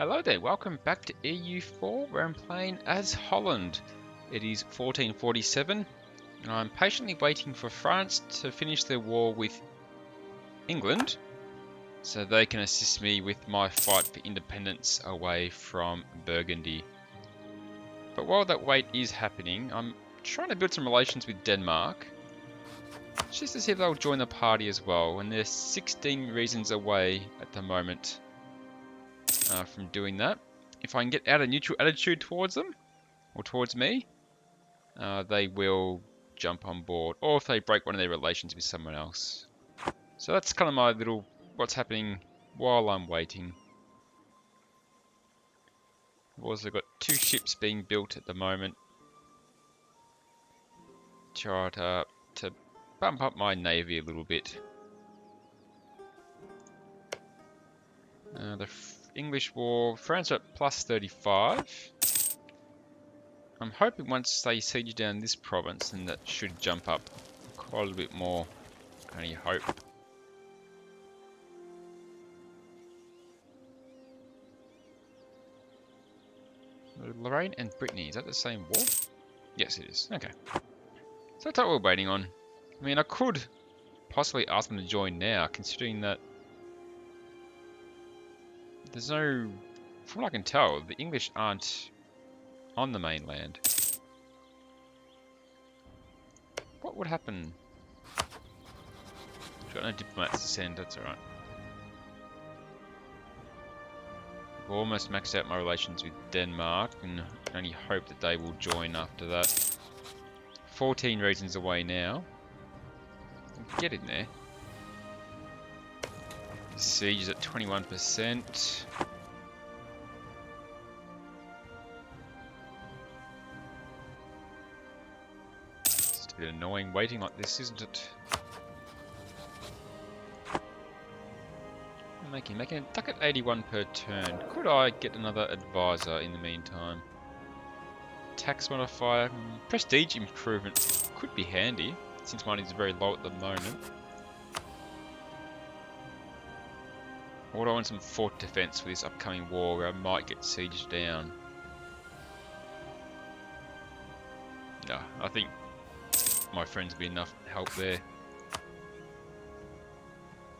Hello there, welcome back to EU4 where I'm playing as Holland. It is 1447 and I'm patiently waiting for France to finish their war with England so they can assist me with my fight for independence away from Burgundy. But while that wait is happening, I'm trying to build some relations with Denmark just to see if they'll join the party as well, and they're 16 reasons away at the moment from doing that. If I can get out a neutral attitude towards them, or towards me, they will jump on board, or if they break one of their relations with someone else. So that's kind of my little, what's happening while I'm waiting. I've also got 2 ships being built at the moment. Try to bump up my navy a little bit. The English war, France are at plus 35. I'm hoping once they siege down this province, then that should jump up quite a little bit more. I only hope. Lorraine and Brittany, is that the same war? Yes, it is. Okay. So that's what we're waiting on. I mean, I could possibly ask them to join now, considering that there's no... From what I can tell, the English aren't on the mainland. What would happen? I've got no diplomats to send, that's alright. I've almost maxed out my relations with Denmark, and I only hope that they will join after that. 14 reasons away now. Get in there. Siege is at 21%. It's a bit annoying waiting like this, isn't it? I'm making a duck at 81 per turn. Could I get another advisor in the meantime? Tax modifier, prestige improvement could be handy, since mine is very low at the moment. Or do I want some fort defense for this upcoming war where I might get sieged down? No, I think my friends will be enough help there.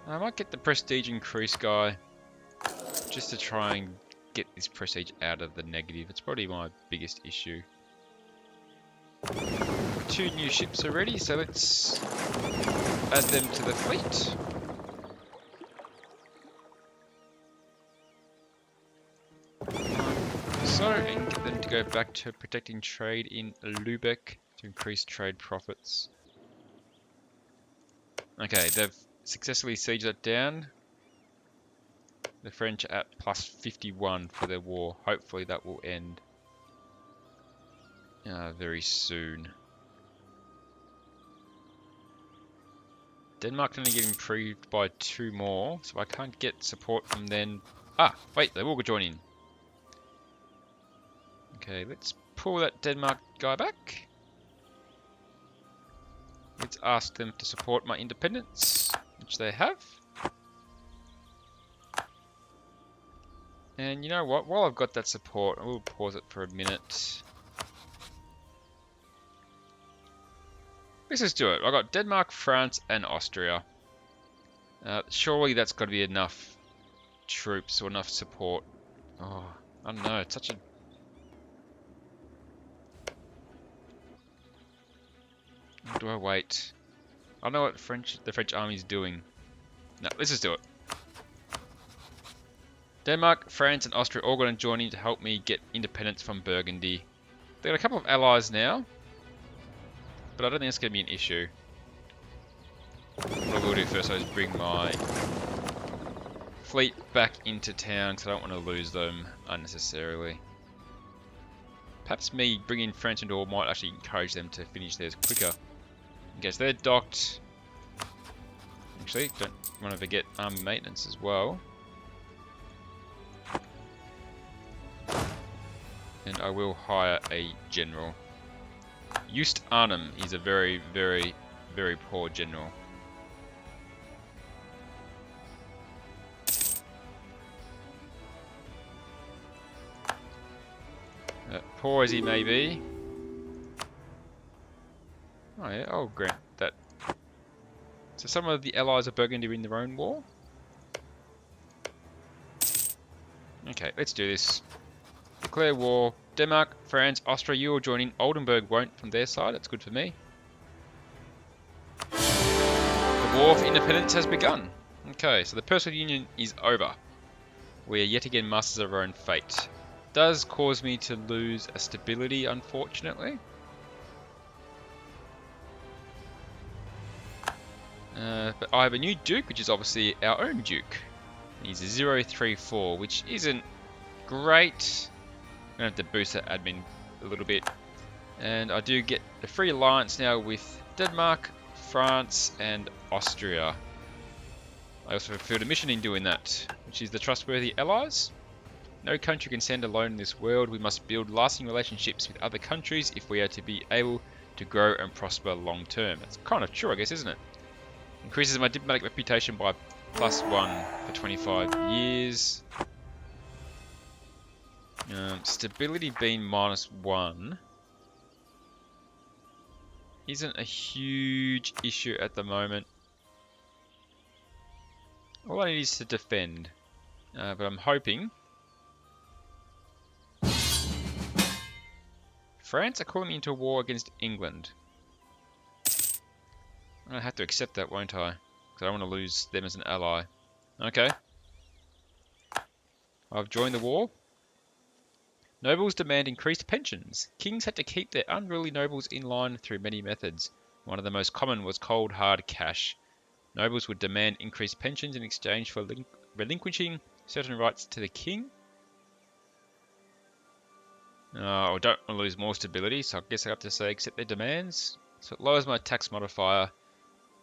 I might get the prestige increase guy just to try and get this prestige out of the negative. It's probably my biggest issue. 2 new ships already, so let's add them to the fleet. And get them to go back to protecting trade in Lubeck to increase trade profits. Okay, they've successfully sieged that down. The French are at plus 51 for their war. Hopefully that will end very soon. Denmark only get improved by 2 more, so I can't get support from them. Ah, wait, they will join in. Okay, let's pull that Denmark guy back. Let's ask them to support my independence, which they have. And you know what, while I've got that support, I will pause it for a minute. Let's just do it. I've got Denmark, France, and Austria. Surely that's got to be enough troops or enough support. Oh, I don't know, it's such a... Or do I wait? I don't know what the French army is doing. No, let's just do it. Denmark, France, and Austria all going to join in to help me get independence from Burgundy. They've got a couple of allies now, but I don't think it's going to be an issue. What I will do first is bring my fleet back into town because I don't want to lose them unnecessarily. Perhaps me bringing France into war might actually encourage them to finish theirs quicker. Okay, so they're docked. Actually, don't want to forget army maintenance as well. And I will hire a general. Just Arnhem is a very, very, very poor general. Poor as he may be. Oh yeah, I'll grant that. So some of the allies of Burgundy are in their own war? Okay, let's do this. Declare war. Denmark, France, Austria, you all join in. Oldenburg won't from their side. That's good for me. The war for independence has begun. Okay, so the personal union is over. We are yet again masters of our own fate. Does cause me to lose a stability, unfortunately. But I have a new duke, which is obviously our own duke. He's a 034, which isn't great. I'm going to have to boost that admin a little bit. And I do get a free alliance now with Denmark, France, and Austria. I also fulfilled a mission in doing that, which is the trustworthy allies. No country can stand alone in this world. We must build lasting relationships with other countries if we are to be able to grow and prosper long term. That's kind of true, I guess, isn't it? Increases my diplomatic reputation by +1 for 25 years. Stability being -1 isn't a huge issue at the moment. All I need is to defend, but I'm hoping. France are calling me into a war against England. I have to accept that, won't I? Because I don't want to lose them as an ally. Okay. I've joined the war. Nobles demand increased pensions. Kings had to keep their unruly nobles in line through many methods. One of the most common was cold hard cash. Nobles would demand increased pensions in exchange for relinquishing certain rights to the king. I don't want to lose more stability, so I guess I have to say accept their demands. So it lowers my tax modifier,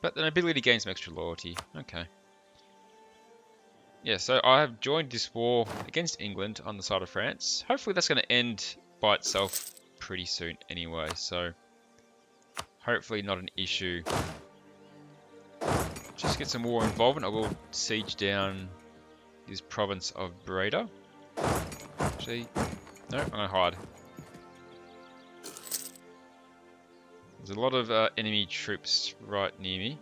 but the nobility gains some extra loyalty. Okay. Yeah, so I have joined this war against England on the side of France. Hopefully that's going to end by itself pretty soon anyway, so hopefully not an issue. Just get some war involvement. I will siege down this province of Breda. Actually, no, I'm going to hide. There's a lot of enemy troops right near me.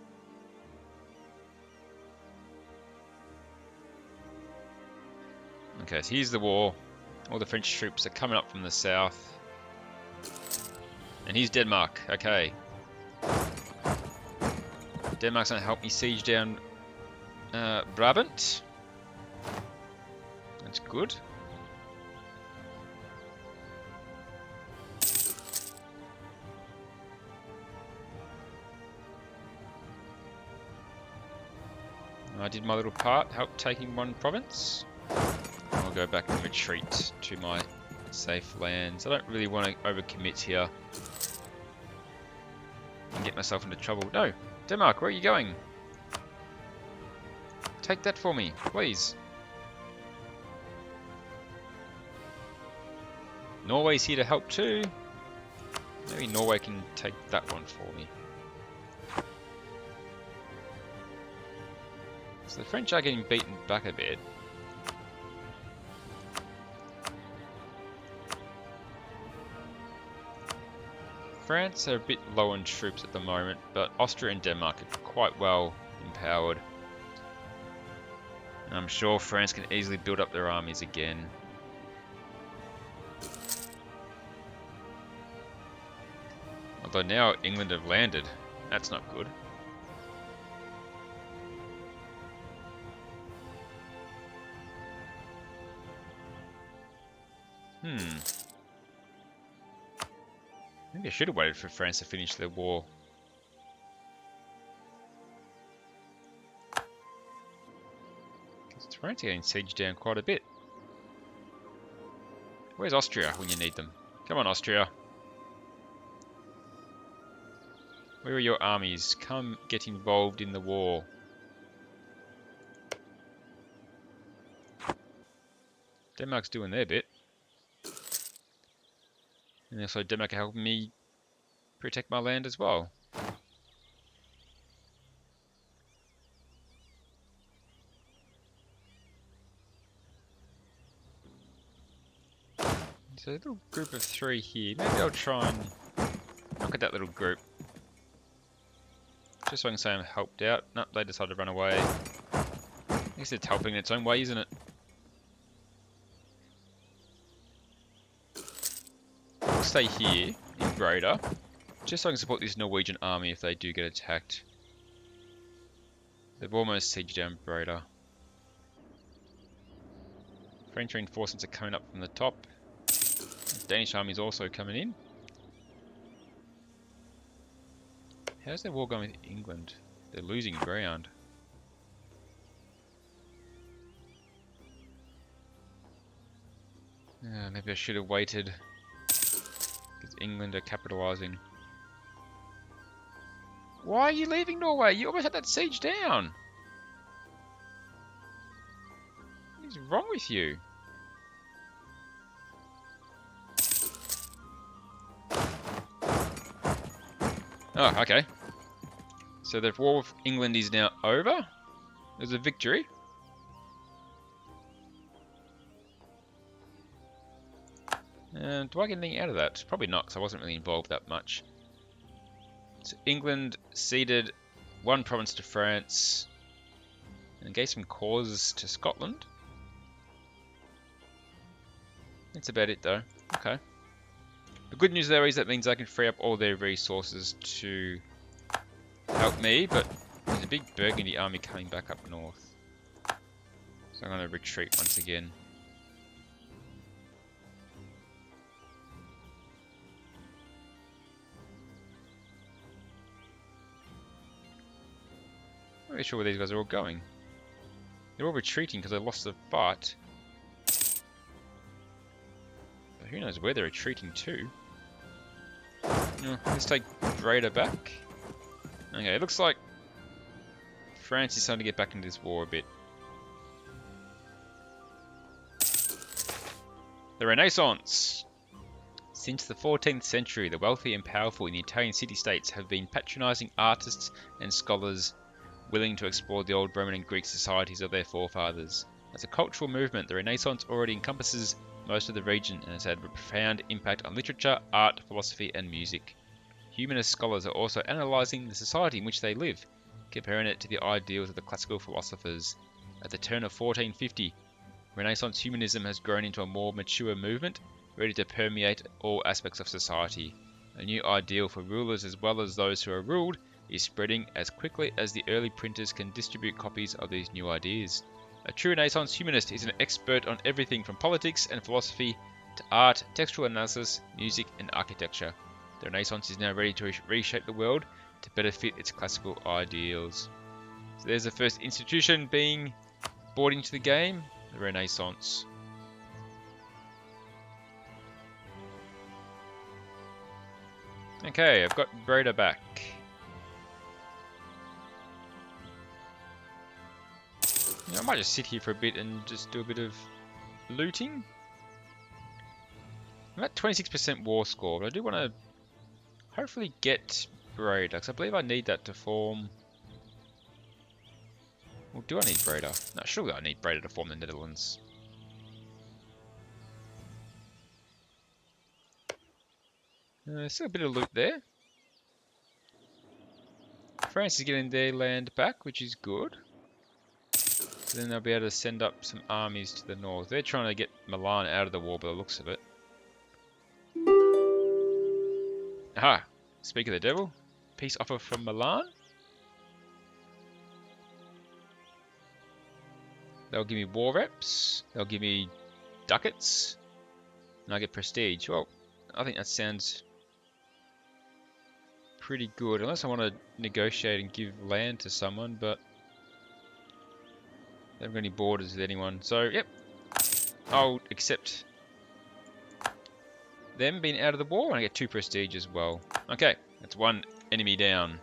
Okay, so here's the war. All the French troops are coming up from the south. And here's Denmark. Okay. Denmark's going to help me siege down Brabant. That's good. I did my little part, help taking one province. I'll go back and retreat to my safe lands. I don't really want to overcommit here and get myself into trouble. No, Denmark, where are you going? Take that for me, please. Norway's here to help too. Maybe Norway can take that one for me. So the French are getting beaten back a bit. France are a bit low on troops at the moment, but Austria and Denmark are quite well empowered. And I'm sure France can easily build up their armies again. Although now England have landed. That's not good. Maybe I should have waited for France to finish their war. Because France are getting sieged down quite a bit. Where's Austria when you need them? Come on, Austria. Where are your armies? Come get involved in the war. Denmark's doing their bit. And also Denmark are helping me protect my land as well. So a little group of 3 here. Maybe I'll try and knock at that little group. Just so I can say I'm helped out. Nope, they decided to run away. I guess it's helping in its own way, isn't it? I'll stay here in Breda, just so I can support this Norwegian army if they do get attacked. They've almost sieged down Breda. French reinforcements are coming up from the top. The Danish army is also coming in. How's their war going with England? They're losing ground. Maybe I should have waited, because England are capitalising. Why are you leaving Norway? You almost had that siege down. What is wrong with you? Oh, okay. So the war with England is now over. There's a victory. Do I get anything out of that? Probably not, because I wasn't really involved that much. So England ceded 1 province to France and gave some causes to Scotland. That's about it though. Okay. The good news there is that means I can free up all their resources to help me, but there's a big Burgundy army coming back up north. So I'm going to retreat once again. I'm not really sure where these guys are all going. They're all retreating because they lost the fight. But who knows where they're retreating to. Let's take Breda back. Okay, it looks like France is starting to get back into this war a bit. The Renaissance! Since the 14th century, the wealthy and powerful in the Italian city-states have been patronising artists and scholars willing to explore the old Roman and Greek societies of their forefathers. As a cultural movement, the Renaissance already encompasses most of the region and has had a profound impact on literature, art, philosophy and music. Humanist scholars are also analysing the society in which they live, comparing it to the ideals of the classical philosophers. At the turn of 1450, Renaissance humanism has grown into a more mature movement, ready to permeate all aspects of society. A new ideal for rulers as well as those who are ruled is spreading as quickly as the early printers can distribute copies of these new ideas. A true Renaissance humanist is an expert on everything from politics and philosophy to art, textual analysis, music and architecture. The Renaissance is now ready to reshape the world to better fit its classical ideals. So there's the first institution being brought into the game, the Renaissance. Okay, I've got Breda back. I might just sit here for a bit and just do a bit of looting. I'm at 26% war score, but I do want to hopefully get Breda, because I believe I need that to form... Well, do I need Breda? No, surely I need Breda to form the Netherlands. Still a bit of loot there. France is getting their land back, which is good. Then they'll be able to send up some armies to the north. They're trying to get Milan out of the war by the looks of it. Aha! Speak of the devil. Peace offer from Milan. They'll give me war reps. They'll give me ducats. And I get prestige. Well, I think that sounds pretty good. Unless I want to negotiate and give land to someone, but they haven't got any borders with anyone. So, yep. I'll accept them being out of the war, and I get 2 prestige as well. Okay, that's 1 enemy down.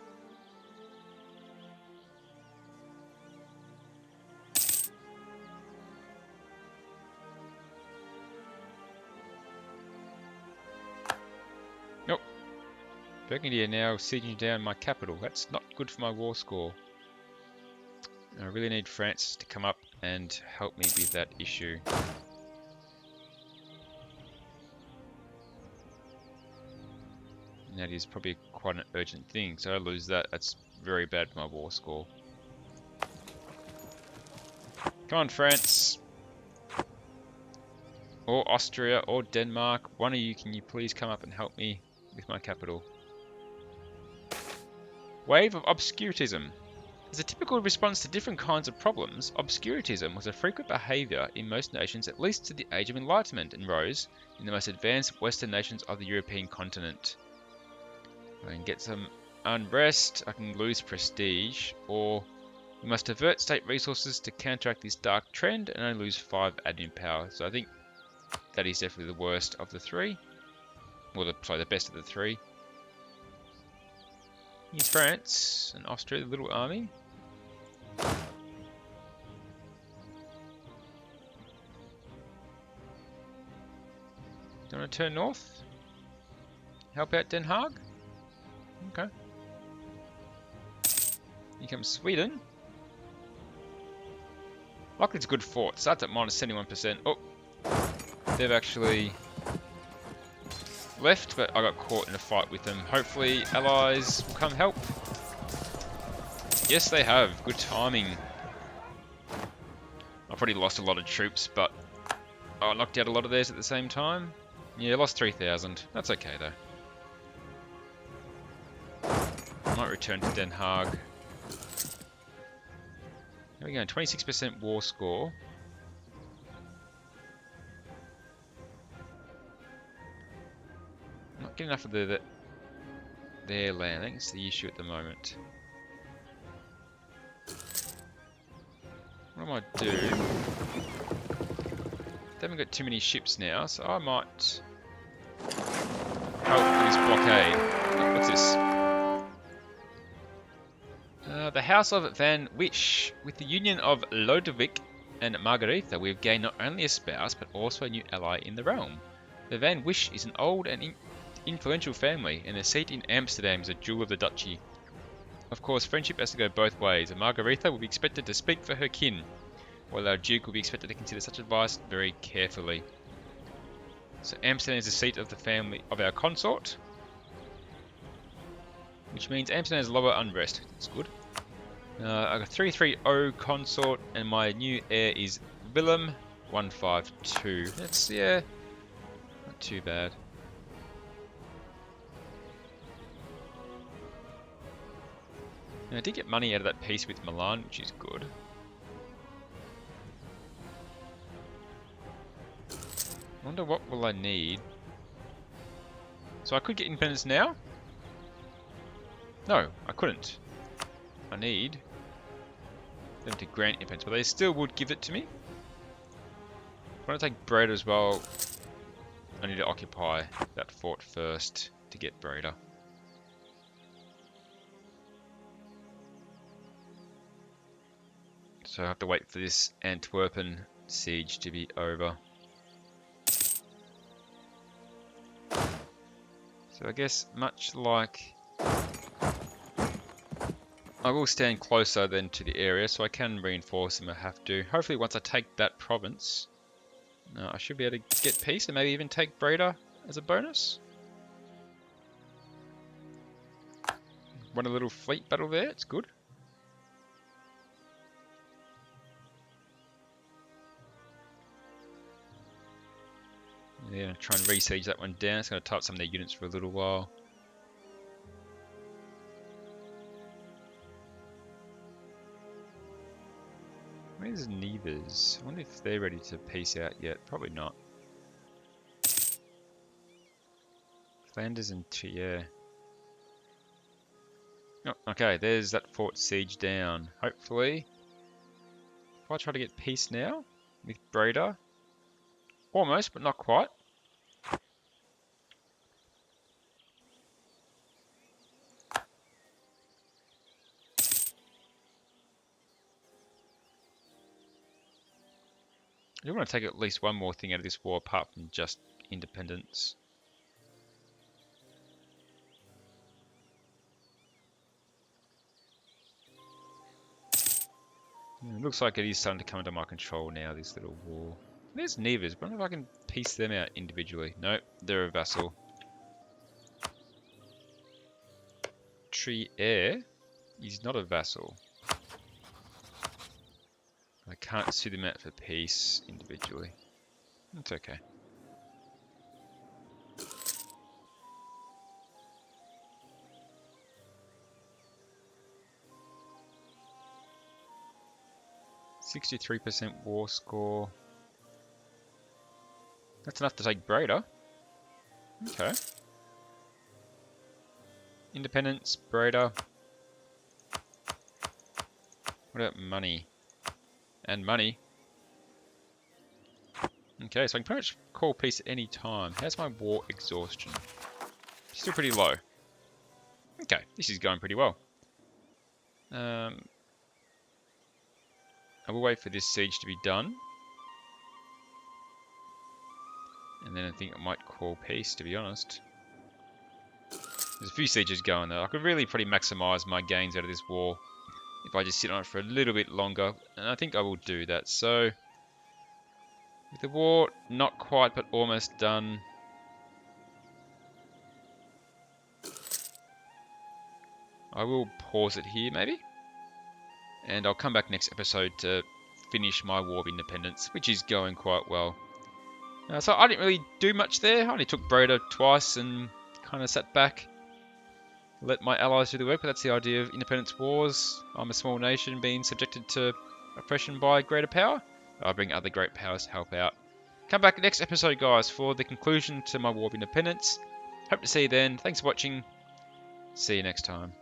Nope. Burgundy are now sieging down my capital. That's not good for my war score. I really need France to come up and help me with that issue. And that is probably quite an urgent thing. So I lose that, that's very bad for my war score. Come on, France. Or Austria, or Denmark. One of you, can you please come up and help me with my capital? Wave of obscurantism. As a typical response to different kinds of problems, obscurantism was a frequent behaviour in most nations at least to the Age of Enlightenment and rose in the most advanced Western nations of the European continent. I can get some unrest, I can lose prestige, or we must divert state resources to counteract this dark trend and only lose 5 admin power. So I think that is definitely the worst of the three. Well, sorry, the best of the three. Here's France and Austria, the little army. Do you want to turn north? Help out Den Haag? Okay. Here comes Sweden. Luckily it's a good fort. Starts at minus 71%. Oh, they've actually left, but I got caught in a fight with them. Hopefully allies will come help. Yes, they have. Good timing. I've probably lost a lot of troops, but I knocked out a lot of theirs at the same time. Yeah, I lost 3,000. That's okay, though. I might return to Den Haag. There we go, 26% war score. Not getting enough of their land. I think it's the issue at the moment. What I might do... They haven't got too many ships now, so I might help with this blockade. Oh, what's this? The House of Van Wisch. With the union of Lodewijk and Margaretha, we have gained not only a spouse, but also a new ally in the realm. The Van Wisch is an old and influential family, and their seat in Amsterdam is a jewel of the duchy. Of course, friendship has to go both ways, and Margaretha will be expected to speak for her kin, while our Duke will be expected to consider such advice very carefully. So Amsterdam is the seat of the family of our consort, which means Amsterdam has lower unrest. That's good. I got 330 consort, and my new heir is Willem 152. That's, yeah, not too bad. Now, I did get money out of that peace with Milan, which is good. I wonder what will I need. So I could get independence now? No, I couldn't. I need them to grant independence, but they still would give it to me. If I want to take Breda as well, I need to occupy that fort first to get Breda. So I have to wait for this Antwerpen siege to be over. So I guess much like... I will stand closer then to the area, so I can reinforce them if I have to. Hopefully once I take that province, I should be able to get peace and maybe even take Breda as a bonus. Won a little fleet battle there, it's good. Yeah, try and re-siege that one down. It's going to tie up some of their units for a little while. Where's Neves? I wonder if they're ready to peace out yet. Probably not. Flanders and Trier. Oh, okay, there's that fort siege down. Hopefully, if I try to get peace now with Breda, almost, but not quite. I want to take at least one more thing out of this war apart from just independence. It looks like it is starting to come under my control now, this little war. There's Neves, but I wonder if I can piece them out individually. Nope, they're a vassal. military heir is not a vassal. I can't sue them out for peace individually. That's okay. %63% war score. That's enough to take Breda. Okay. Independence, Breda. What about money? And money. Okay, so I can pretty much call peace at any time. How's my war exhaustion? Still pretty low. Okay, this is going pretty well. I will wait for this siege to be done. And then I think I might call peace, to be honest. There's a few sieges going though. I could really probably maximize my gains out of this war if I just sit on it for a little bit longer. And I think I will do that. So, with the war not quite but almost done, I will pause it here maybe. And I'll come back next episode to finish my War of Independence, which is going quite well. So I didn't really do much there. I only took Breda twice and kind of sat back, let my allies do the work, but that's the idea of independence wars. I'm a small nation being subjected to oppression by greater power. I'll bring other great powers to help out. Come back next episode, guys, for the conclusion to my War of Independence. Hope to see you then. Thanks for watching. See you next time.